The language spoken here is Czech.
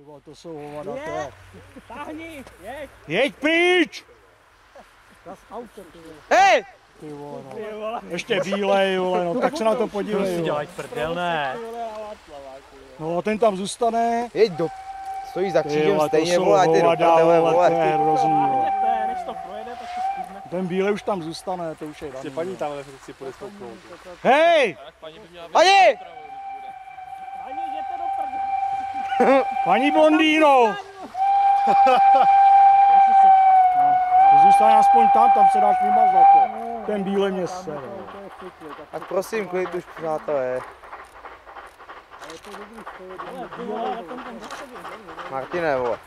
Ty vole, to jsou hovada, to je. Táhni, jeď. Jeď pryč! Zas auto, ty vole. Hej! Ty vole, no. Ještě bílej, vole, no, tak se na to podívej. Si dělají prdel, ne. No, ten tam zůstane. Jeď do... Stojíš za křížem Ty stejně, to jsou vole, ty do hovada, prdele, vole, to je vole. hrozný, vole. Než to projede, tak se zkusme. Ten bílej už tam zůstane, to už je daný. Paní tamhle si půjde stoupnout. Hej! Pani! Ani jděte do prdele. Paní blondýno! Zůstane aspoň tam se dáš vymazat. Ten bílej mě sere. Tak prosím, klid už, přátelé. Ty vole, ale ten za sebou. Martine, vole.